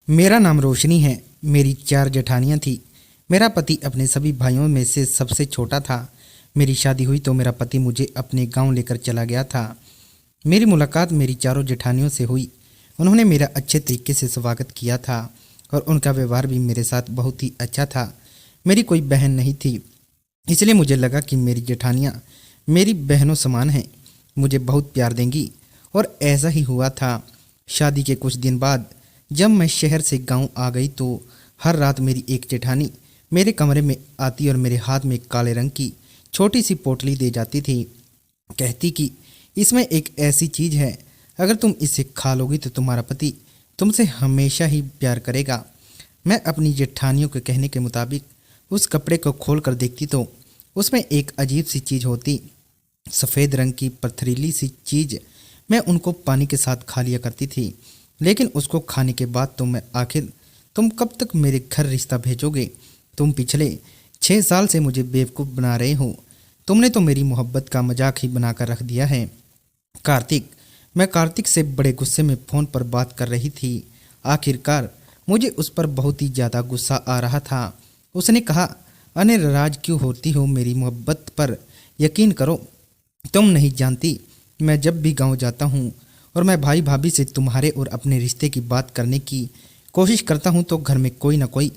मेरा नाम रोशनी है। मेरी 4 जेठानियाँ थीं। मेरा पति अपने सभी भाइयों में से सबसे छोटा था। मेरी शादी हुई तो मेरा पति मुझे अपने गांव लेकर चला गया था। मेरी मुलाकात मेरी चारों जेठानियों से हुई। उन्होंने मेरा अच्छे तरीके से स्वागत किया था और उनका व्यवहार भी मेरे साथ बहुत ही अच्छा था। मेरी कोई बहन नहीं थी, इसलिए मुझे लगा कि मेरी जेठानियाँ मेरी बहनों समान हैं, मुझे बहुत प्यार देंगी। और ऐसा ही हुआ था। शादी के कुछ दिन बाद जब मैं शहर से गांव आ गई तो हर रात मेरी एक जेठानी मेरे कमरे में आती और मेरे हाथ में काले रंग की छोटी सी पोटली दे जाती थी। कहती कि इसमें एक ऐसी चीज़ है, अगर तुम इसे खा लोगी तो तुम्हारा पति तुमसे हमेशा ही प्यार करेगा। मैं अपनी जेठानियों के कहने के मुताबिक उस कपड़े को खोल कर देखती तो उसमें एक अजीब सी चीज़ होती, सफ़ेद रंग की पथरीली सी चीज़। मैं उनको पानी के साथ खा लिया करती थी, लेकिन उसको खाने के बाद तो मैं आखिर तुम कब तक मेरे घर रिश्ता भेजोगे? तुम पिछले 6 साल से मुझे बेवकूफ़ बना रहे हो। तुमने तो मेरी मोहब्बत का मजाक ही बनाकर रख दिया है। कार्तिक, मैं कार्तिक से बड़े गुस्से में फ़ोन पर बात कर रही थी। आखिरकार मुझे उस पर बहुत ही ज़्यादा गुस्सा आ रहा था। उसने कहा, अरे नाराज क्यों होती हो? मेरी मोहब्बत पर यकीन करो। तुम नहीं जानती, मैं जब भी गांव जाता हूँ और मैं भाई भाभी से तुम्हारे और अपने रिश्ते की बात करने की कोशिश करता हूँ तो घर में कोई ना कोई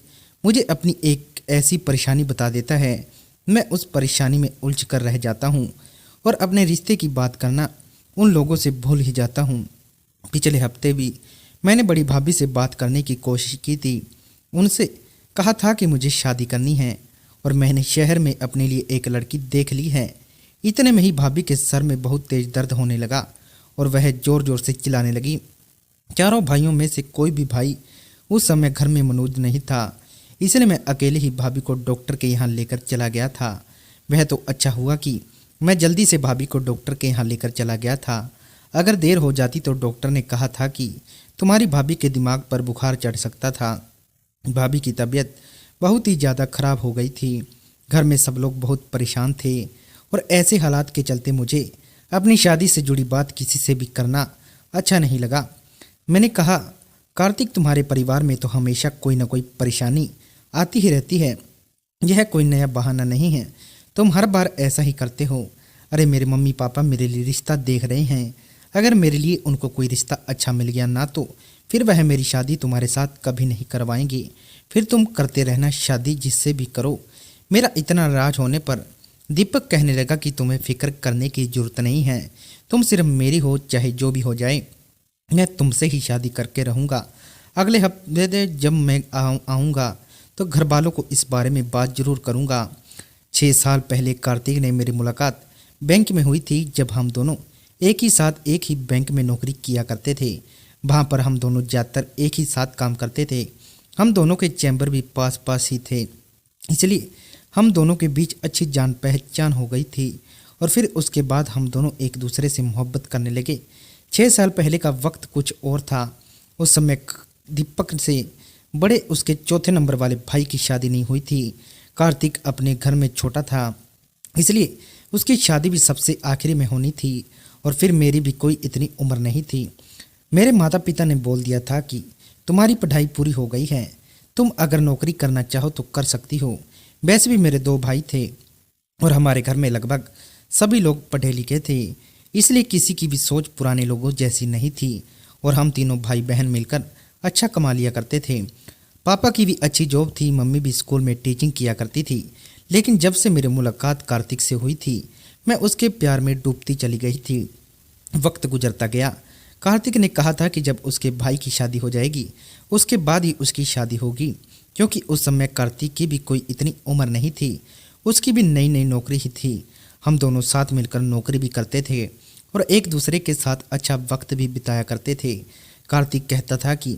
मुझे अपनी एक ऐसी परेशानी बता देता है। मैं उस परेशानी में उलझ कर रह जाता हूँ और अपने रिश्ते की बात करना उन लोगों से भूल ही जाता हूँ। पिछले हफ्ते भी मैंने बड़ी भाभी से बात करने की कोशिश की थी। उनसे कहा था कि मुझे शादी करनी है और मैंने शहर में अपने लिए एक लड़की देख ली है। इतने में ही भाभी के सर में बहुत तेज दर्द होने लगा और वह जोर जोर से चिल्लाने लगी। चारों भाइयों में से कोई भी भाई उस समय घर में मौजूद नहीं था, इसलिए मैं अकेले ही भाभी को डॉक्टर के यहाँ लेकर चला गया था। वह तो अच्छा हुआ कि मैं जल्दी से भाभी को डॉक्टर के यहाँ लेकर चला गया था। अगर देर हो जाती तो डॉक्टर ने कहा था कि तुम्हारी भाभी के दिमाग पर बुखार चढ़ सकता था। भाभी की तबीयत बहुत ही ज़्यादा खराब हो गई थी। घर में सब लोग बहुत परेशान थे और ऐसे हालात के चलते मुझे अपनी शादी से जुड़ी बात किसी से भी करना अच्छा नहीं लगा। मैंने कहा, कार्तिक, तुम्हारे परिवार में तो हमेशा कोई ना कोई परेशानी आती ही रहती है। यह कोई नया बहाना नहीं है। तुम हर बार ऐसा ही करते हो। अरे मेरे मम्मी पापा मेरे लिए रिश्ता देख रहे हैं। अगर मेरे लिए उनको कोई रिश्ता अच्छा मिल गया ना तो फिर वह मेरी शादी तुम्हारे साथ कभी नहीं करवाएंगे। फिर तुम करते रहना शादी जिससे भी करो। मेरा इतना नाराज होने पर दीपक कहने लगा कि तुम्हें फिक्र करने की जरूरत नहीं है। तुम सिर्फ मेरी हो, चाहे जो भी हो जाए। मैं तुमसे ही शादी करके रहूँगा। अगले हफ्ते जब मैं आऊँगा तो घर वालों को इस बारे में बात जरूर करूँगा। 6 साल पहले कार्तिक ने मेरी मुलाकात बैंक में हुई थी, जब हम दोनों एक ही साथ एक ही बैंक में नौकरी किया करते थे। वहाँ पर हम दोनों ज़्यादातर एक ही साथ काम करते थे। हम दोनों के चैम्बर भी पास पास ही थे, इसलिए हम दोनों के बीच अच्छी जान पहचान हो गई थी। और फिर उसके बाद हम दोनों एक दूसरे से मोहब्बत करने लगे। 6 साल पहले का वक्त कुछ और था। उस समय दीपक से बड़े उसके चौथे नंबर वाले भाई की शादी नहीं हुई थी। कार्तिक अपने घर में छोटा था, इसलिए उसकी शादी भी सबसे आखिरी में होनी थी। और फिर मेरी भी कोई इतनी उम्र नहीं थी। मेरे माता पिता ने बोल दिया था कि तुम्हारी पढ़ाई पूरी हो गई है, तुम अगर नौकरी करना चाहो तो कर सकती हो। वैसे भी मेरे 2 भाई थे और हमारे घर में लगभग सभी लोग पढ़े लिखे थे, इसलिए किसी की भी सोच पुराने लोगों जैसी नहीं थी। और हम तीनों भाई बहन मिलकर अच्छा कमा लिया करते थे। पापा की भी अच्छी जॉब थी, मम्मी भी स्कूल में टीचिंग किया करती थी। लेकिन जब से मेरी मुलाकात कार्तिक से हुई थी, मैं उसके प्यार में डूबती चली गई थी। वक्त गुजरता गया। कार्तिक ने कहा था कि जब उसके भाई की शादी हो जाएगी उसके बाद ही उसकी शादी होगी, क्योंकि उस समय कार्तिक की भी कोई इतनी उम्र नहीं थी। उसकी भी नई नई नौकरी ही थी। हम दोनों साथ मिलकर नौकरी भी करते थे और एक दूसरे के साथ अच्छा वक्त भी बिताया करते थे। कार्तिक कहता था कि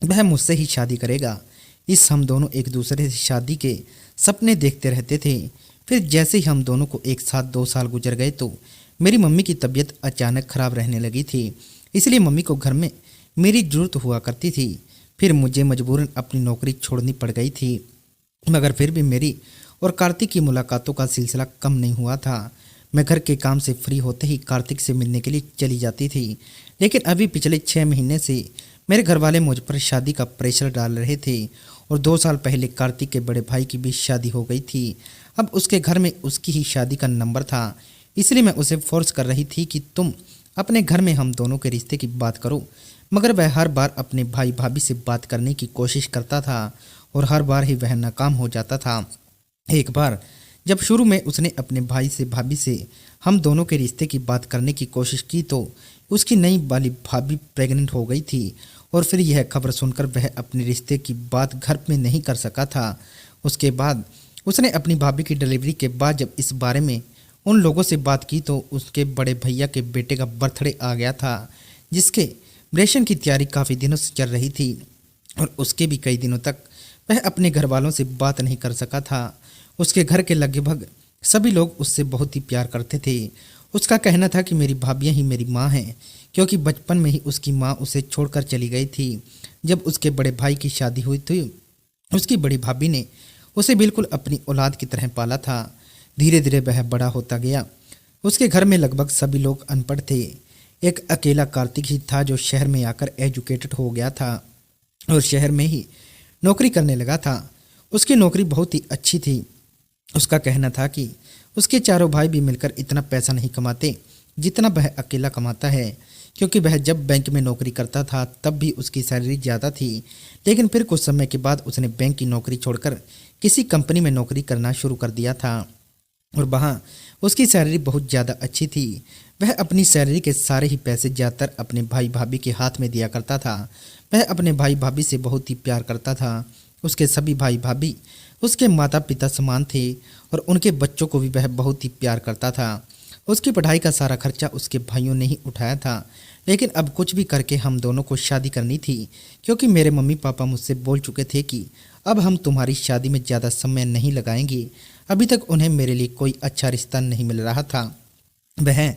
वह मुझसे ही शादी करेगा। इस हम दोनों एक दूसरे से शादी के सपने देखते रहते थे। फिर जैसे ही हम दोनों को एक साथ 2 साल गुजर गए तो मेरी मम्मी की तबीयत अचानक खराब रहने लगी थी, इसलिए मम्मी को घर में मेरी ज़रूरत हुआ करती थी। फिर मुझे मजबूरन अपनी नौकरी छोड़नी पड़ गई थी, मगर फिर भी मेरी और कार्तिक की मुलाकातों का सिलसिला कम नहीं हुआ था। मैं घर के काम से फ्री होते ही कार्तिक से मिलने के लिए चली जाती थी। लेकिन अभी पिछले 6 महीने से मेरे घर वाले मुझ पर शादी का प्रेशर डाल रहे थे और 2 साल पहले कार्तिक के बड़े भाई की भी शादी हो गई थी। अब उसके घर में उसकी ही शादी का नंबर था, इसलिए मैं उसे फोर्स कर रही थी कि तुम अपने घर में हम दोनों के रिश्ते की बात करो। मगर वह हर बार अपने भाई भाभी से बात करने की कोशिश करता था और हर बार ही वह नाकाम हो जाता था। एक बार जब शुरू में उसने अपने भाई से भाभी से हम दोनों के रिश्ते की बात करने की कोशिश की तो उसकी नई वाली भाभी प्रेग्नेंट हो गई थी और फिर यह खबर सुनकर वह अपने रिश्ते की बात घर में नहीं कर सका था। उसके बाद उसने अपनी भाभी की डिलीवरी के बाद जब इस बारे में उन लोगों से बात की तो उसके बड़े भैया के बेटे का बर्थडे आ गया था, जिसके ऑपरेशन की तैयारी काफ़ी दिनों से चल रही थी और उसके भी कई दिनों तक वह अपने घर वालों से बात नहीं कर सका था। उसके घर के लगभग सभी लोग उससे बहुत ही प्यार करते थे। उसका कहना था कि मेरी भाभियाँ ही मेरी माँ हैं, क्योंकि बचपन में ही उसकी माँ उसे छोड़कर चली गई थी। जब उसके बड़े भाई की शादी हुई थी उसकी बड़ी भाभी ने उसे बिल्कुल अपनी औलाद की तरह पाला था। धीरे धीरे वह बड़ा होता गया। उसके घर में लगभग सभी लोग अनपढ़ थे। एक अकेला कार्तिक ही था जो शहर में आकर एजुकेटेड हो गया था और शहर में ही नौकरी करने लगा था। उसकी नौकरी बहुत ही अच्छी थी। उसका कहना था कि उसके चारों भाई भी मिलकर इतना पैसा नहीं कमाते जितना वह अकेला कमाता है, क्योंकि वह जब बैंक में नौकरी करता था तब भी उसकी सैलरी ज़्यादा थी, लेकिन फिर कुछ समय के बाद उसने बैंक की नौकरी छोड़कर किसी कंपनी में नौकरी करना शुरू कर दिया था और वहाँ उसकी सैलरी बहुत ज़्यादा अच्छी थी। वह अपनी सैलरी के सारे ही पैसे ज़्यादातर अपने भाई भाभी के हाथ में दिया करता था। वह अपने भाई भाभी से बहुत ही प्यार करता था। उसके सभी भाई भाभी उसके माता पिता समान थे और उनके बच्चों को भी वह बहुत ही प्यार करता था। उसकी पढ़ाई का सारा खर्चा उसके भाइयों ने ही उठाया था, लेकिन अब कुछ भी करके हम दोनों को शादी करनी थी, क्योंकि मेरे मम्मी पापा मुझसे बोल चुके थे कि अब हम तुम्हारी शादी में ज़्यादा समय नहीं लगाएंगे। अभी तक उन्हें मेरे लिए कोई अच्छा रिश्ता नहीं मिल रहा था। वह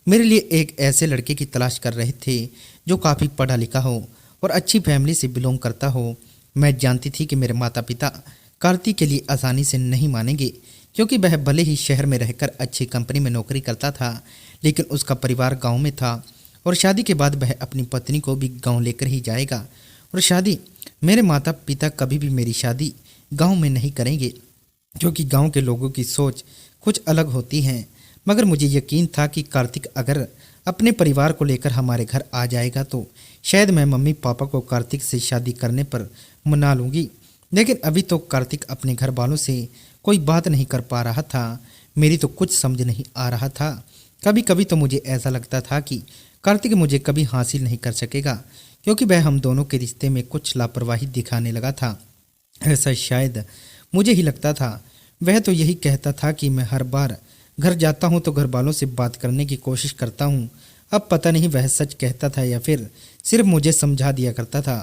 मेरे लिए एक ऐसे लड़के की तलाश कर रहे थे जो काफ़ी पढ़ा लिखा हो और अच्छी फैमिली से बिलोंग करता हो। मैं जानती थी कि मेरे माता पिता कार्तिक के लिए आसानी से नहीं मानेंगे, क्योंकि वह भले ही शहर में रहकर अच्छी कंपनी में नौकरी करता था, लेकिन उसका परिवार गांव में था और शादी के बाद वह अपनी पत्नी को भी गांव लेकर ही जाएगा। और शादी मेरे माता पिता कभी भी मेरी शादी गांव में नहीं करेंगे, क्योंकि गांव के लोगों की सोच कुछ अलग होती है। मगर मुझे यकीन था कि कार्तिक अगर अपने परिवार को लेकर हमारे घर आ जाएगा तो शायद मैं मम्मी पापा को कार्तिक से शादी करने पर मना लूँगी। लेकिन अभी तो कार्तिक अपने घर वालों से कोई बात नहीं कर पा रहा था। मेरी तो कुछ समझ नहीं आ रहा था। कभी कभी तो मुझे ऐसा लगता था कि कार्तिक मुझे कभी हासिल नहीं कर सकेगा, क्योंकि वह हम दोनों के रिश्ते में कुछ लापरवाही दिखाने लगा था। ऐसा शायद मुझे ही लगता था। वह तो यही कहता था कि मैं हर बार घर जाता हूँ तो घर वालों से बात करने की कोशिश करता हूँ। अब पता नहीं वह सच कहता था या फिर सिर्फ मुझे समझा दिया करता था।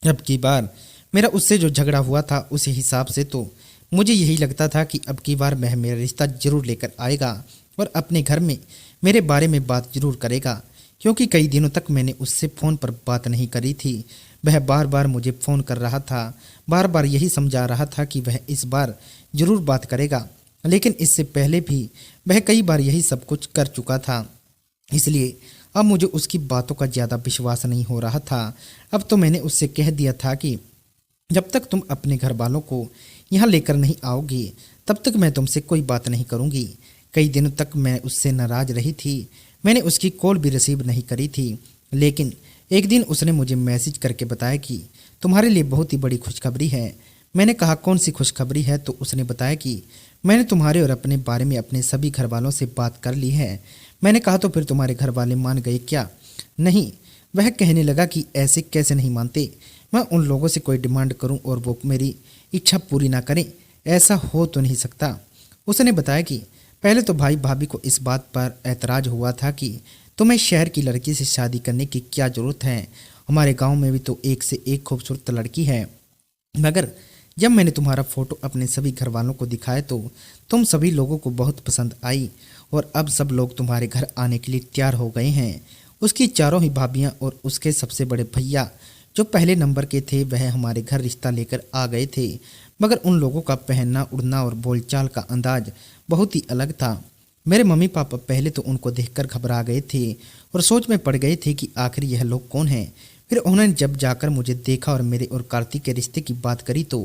अब की बार मेरा उससे जो झगड़ा हुआ था उसी हिसाब से तो मुझे यही लगता था कि अब की बार वह मेरा रिश्ता जरूर लेकर आएगा और अपने घर में मेरे बारे में बात जरूर करेगा, क्योंकि कई दिनों तक मैंने उससे फ़ोन पर बात नहीं करी थी। वह बार बार मुझे फ़ोन कर रहा था, बार बार यही समझा रहा था कि वह इस बार जरूर बात करेगा, लेकिन इससे पहले भी वह कई बार यही सब कुछ कर चुका था। इसलिए अब मुझे उसकी बातों का ज़्यादा विश्वास नहीं हो रहा था। अब तो मैंने उससे कह दिया था कि जब तक तुम अपने घर वालों को यहाँ लेकर नहीं आओगी तब तक मैं तुमसे कोई बात नहीं करूँगी। कई दिनों तक मैं उससे नाराज़ रही थी। मैंने उसकी कॉल भी रिसीव नहीं करी थी, लेकिन एक दिन उसने मुझे मैसेज करके बताया कि तुम्हारे लिए बहुत ही बड़ी खुशखबरी है। मैंने कहा कौन सी खुशखबरी है, तो उसने बताया कि मैंने तुम्हारे और अपने बारे में अपने सभी घर वालों से बात कर ली है। मैंने कहा तो फिर तुम्हारे घर वाले मान गए क्या? नहीं। वह कहने लगा कि ऐसे कैसे नहीं मानते, मैं उन लोगों से कोई डिमांड करूं और वो मेरी इच्छा पूरी ना करें, ऐसा हो तो नहीं सकता। उसने बताया कि पहले तो भाई भाभी को इस बात पर ऐतराज़ हुआ था कि तुम्हें शहर की लड़की से शादी करने की क्या ज़रूरत है, हमारे गांव में भी तो एक से एक खूबसूरत लड़की है। मगर जब मैंने तुम्हारा फ़ोटो अपने सभी घर वालों को दिखाया तो तुम सभी लोगों को बहुत पसंद आई और अब सब लोग तुम्हारे घर आने के लिए तैयार हो गए हैं। उसकी चारों ही भाभियाँ और उसके सबसे बड़े भैया जो पहले नंबर के थे वह हमारे घर रिश्ता लेकर आ गए थे, मगर उन लोगों का पहनना उड़ना और बोलचाल का अंदाज बहुत ही अलग था। मेरे मम्मी पापा पहले तो उनको देखकर घबरा गए थे और सोच में पड़ गए थे कि आखिर यह लोग कौन हैं। फिर उन्होंने जब जाकर मुझे देखा और मेरे और कार्तिक के रिश्ते की बात करी तो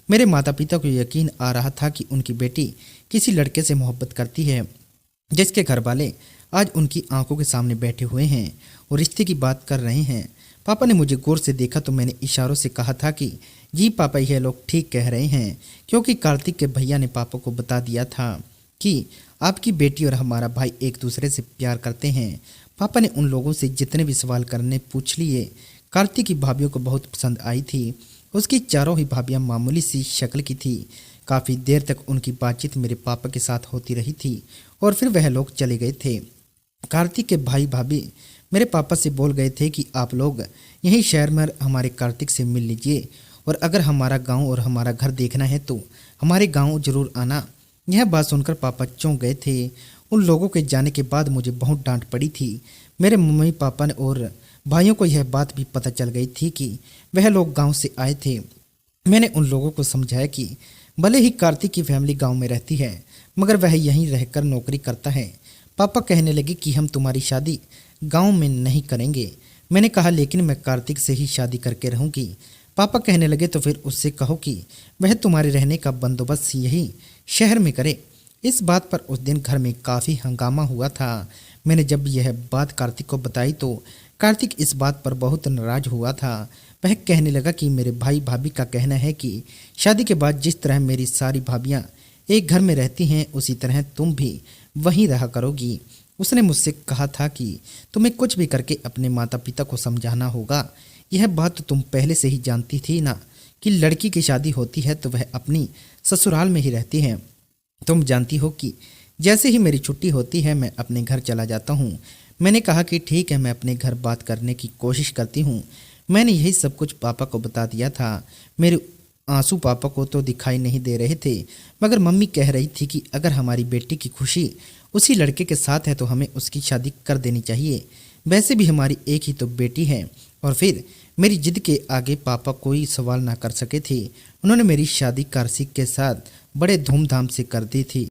मेरे माता पिता को यकीन आ रहा था कि उनकी बेटी किसी लड़के से मोहब्बत करती है, जिसके घर वाले आज उनकी आंखों के सामने बैठे हुए हैं और रिश्ते की बात कर रहे हैं। पापा ने मुझे गौर से देखा तो मैंने इशारों से कहा था कि जी पापा, यह लोग ठीक कह रहे हैं, क्योंकि कार्तिक के भैया ने पापा को बता दिया था कि आपकी बेटी और हमारा भाई एक दूसरे से प्यार करते हैं। पापा ने उन लोगों से जितने भी सवाल करने पूछ लिए। कार्तिक की भाभीियों को बहुत पसंद आई थी। उसकी चारों ही भाभियां मामूली सी शक्ल की थी। काफ़ी देर तक उनकी बातचीत मेरे पापा के साथ होती रही थी और फिर वह लोग चले गए थे। कार्तिक के भाई भाभी मेरे पापा से बोल गए थे कि आप लोग यहीं शहर में हमारे कार्तिक से मिल लीजिए और अगर हमारा गांव और हमारा घर देखना है तो हमारे गांव जरूर आना। यह बात सुनकर पापा चौंक गए थे। उन लोगों के जाने के बाद मुझे बहुत डांट पड़ी थी। मेरे मम्मी पापा ने और भाइयों को यह बात भी पता चल गई थी कि वह लोग गांव से आए थे। मैंने उन लोगों को समझाया कि भले ही कार्तिक की फैमिली गांव में रहती है मगर वह यहीं रहकर नौकरी करता है। पापा कहने लगे कि हम तुम्हारी शादी गांव में नहीं करेंगे। मैंने कहा लेकिन मैं कार्तिक से ही शादी करके रहूंगी। पापा कहने लगे तो फिर उससे कहो कि वह तुम्हारे रहने का बंदोबस्त यही शहर में करे। इस बात पर उस दिन घर में काफ़ी हंगामा हुआ था। मैंने जब यह बात कार्तिक को बताई तो कार्तिक इस बात पर बहुत नाराज हुआ था। वह कहने लगा कि मेरे भाई भाभी का कहना है कि शादी के बाद जिस तरह मेरी सारी भाभियां एक घर में रहती हैं उसी तरह तुम भी वहीं रहा करोगी। उसने मुझसे कहा था कि तुम्हें कुछ भी करके अपने माता पिता को समझाना होगा। यह बात तो तुम पहले से ही जानती थी ना कि लड़की की शादी होती है तो वह अपनी ससुराल में ही रहती है। तुम जानती हो कि जैसे ही मेरी छुट्टी होती है मैं अपने घर चला जाता हूँ। मैंने कहा कि ठीक है, मैं अपने घर बात करने की कोशिश करती हूँ। मैंने यही सब कुछ पापा को बता दिया था। मेरे आंसू पापा को तो दिखाई नहीं दे रहे थे मगर मम्मी कह रही थी कि अगर हमारी बेटी की खुशी उसी लड़के के साथ है तो हमें उसकी शादी कर देनी चाहिए। वैसे भी हमारी एक ही तो बेटी है। और फिर मेरी जिद के आगे पापा कोई सवाल ना कर सके थे। उन्होंने मेरी शादी कार्तिक के साथ बड़े धूमधाम से कर दी थी।